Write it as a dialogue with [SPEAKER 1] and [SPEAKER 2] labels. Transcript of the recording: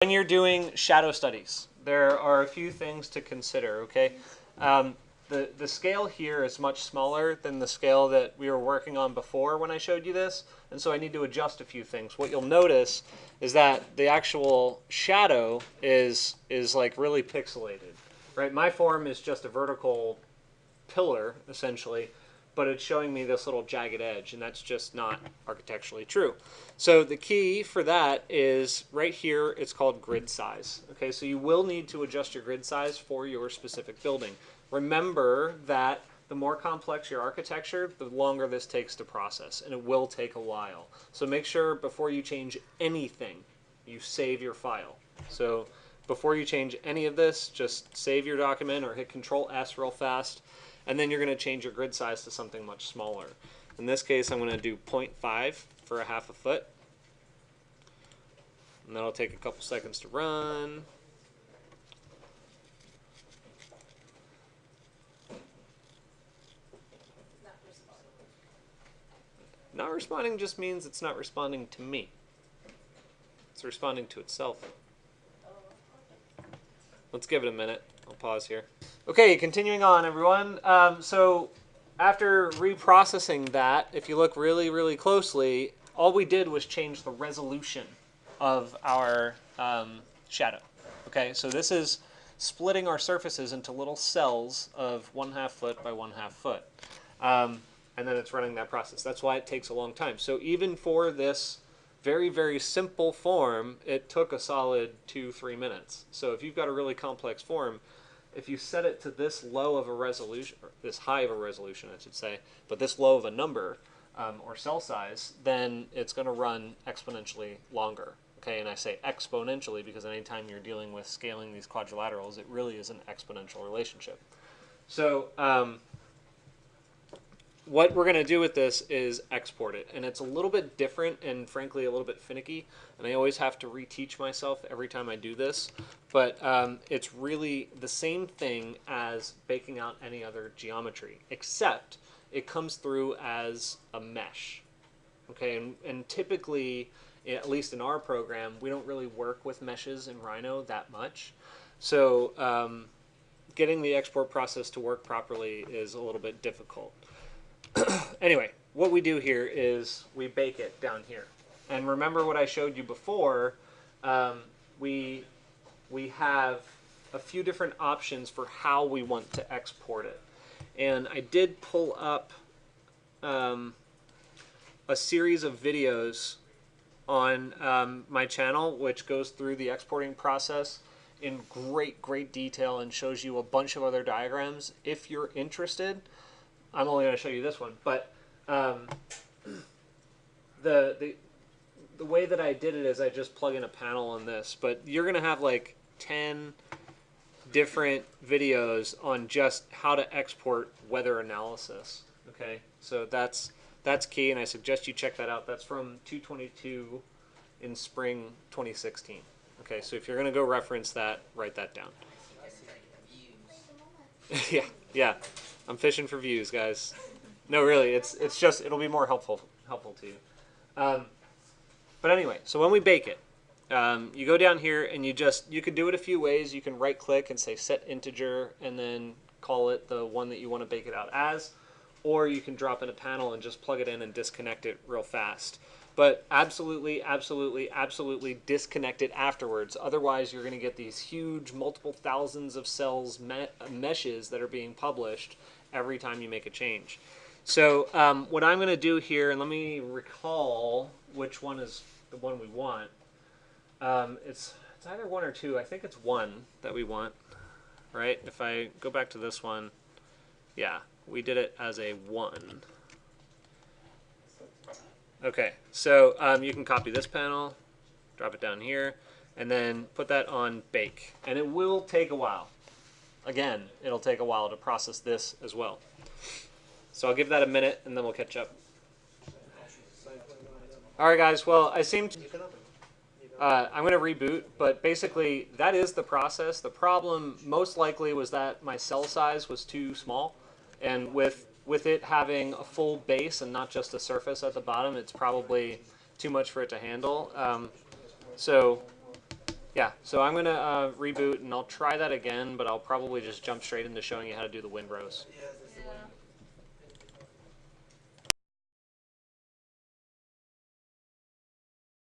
[SPEAKER 1] When you're doing shadow studies, there are a few things to consider, okay? The scale here is much smaller than the scale that we were working on before when I showed you this, and so I need to adjust a few things. What you'll notice is that the actual shadow is like really pixelated, right? My form is just a vertical pillar, essentially, but it's showing me this little jagged edge, and that's just not architecturally true. So the key for that is right here, it's called grid size. Okay, so you will need to adjust your grid size for your specific building. Remember that the more complex your architecture, the longer this takes to process, and it will take a while. So make sure before you change anything, you save your file. So before you change any of this, just save your document or hit Control S real fast, and then you're going to change your grid size to something much smaller. In this case, I'm going to do 0.5 for a half a foot. And that'll take a couple seconds to run. Not responding just means it's not responding to me. It's responding to itself. Let's give it a minute. I'll pause here. Okay, continuing on, everyone. So after reprocessing that, if you look really, really closely, all we did was change the resolution of our shadow. Okay, so this is splitting our surfaces into little cells of 1/2 foot by 1/2 foot. And then it's running that process. That's why it takes a long time. So even for this very, very simple form, it took a solid 2-3 minutes. So if you've got a really complex form, if you set it to this low of a resolution, or this high of a resolution, I should say, but this low of a number or cell size, then it's going to run exponentially longer. Okay, and I say exponentially because anytime you're dealing with scaling these quadrilaterals, it really is an exponential relationship. So what we're going to do with this is export it, and it's a little bit different and frankly a little bit finicky, and I always have to reteach myself every time I do this, but it's really the same thing as baking out any other geometry, except it comes through as a mesh. Okay, and typically, at least in our program, we don't really work with meshes in Rhino that much, so getting the export process to work properly is a little bit difficult. Anyway, what we do here is we bake it down here. And remember what I showed you before, we have a few different options for how we want to export it. And I did pull up a series of videos on my channel which goes through the exporting process in great, great detail and shows you a bunch of other diagrams. If you're interested, I'm only going to show you this one, but the way that I did it is I just plug in a panel on this, but you're going to have like 10 different videos on just how to export weather analysis. Okay, so that's key, and I suggest you check that out. That's from 222 in spring 2016. Okay, so if you're going to go reference that, write that down. yeah. I'm fishing for views, guys. No, really, it's just it'll be more helpful to you. But anyway, so when we bake it, you go down here and you can do it a few ways. You can right click and say set integer and then call it the one that you want to bake it out as, or you can drop in a panel and just plug it in and disconnect it real fast. But absolutely, absolutely, absolutely disconnect it afterwards. Otherwise, you're going to get these huge multiple thousands of cells meshes that are being published every time you make a change. So what I'm going to do here, and let me recall which one is the one we want. It's either 1 or 2. I think it's 1 that we want, right? If I go back to this one, yeah, we did it as a 1. Okay, so you can copy this panel, drop it down here, and then put that on bake. And it will take a while. Again, it'll take a while to process this as well. So I'll give that a minute, and then we'll catch up. All right, guys. Well, I seem to... I'm going to reboot, but basically that is the process. The problem most likely was that my cell size was too small, and with it having a full base and not just a surface at the bottom, it's probably too much for it to handle. So Yeah, so I'm going to reboot, and I'll try that again, but I'll probably just jump straight into showing you how to do the windrows.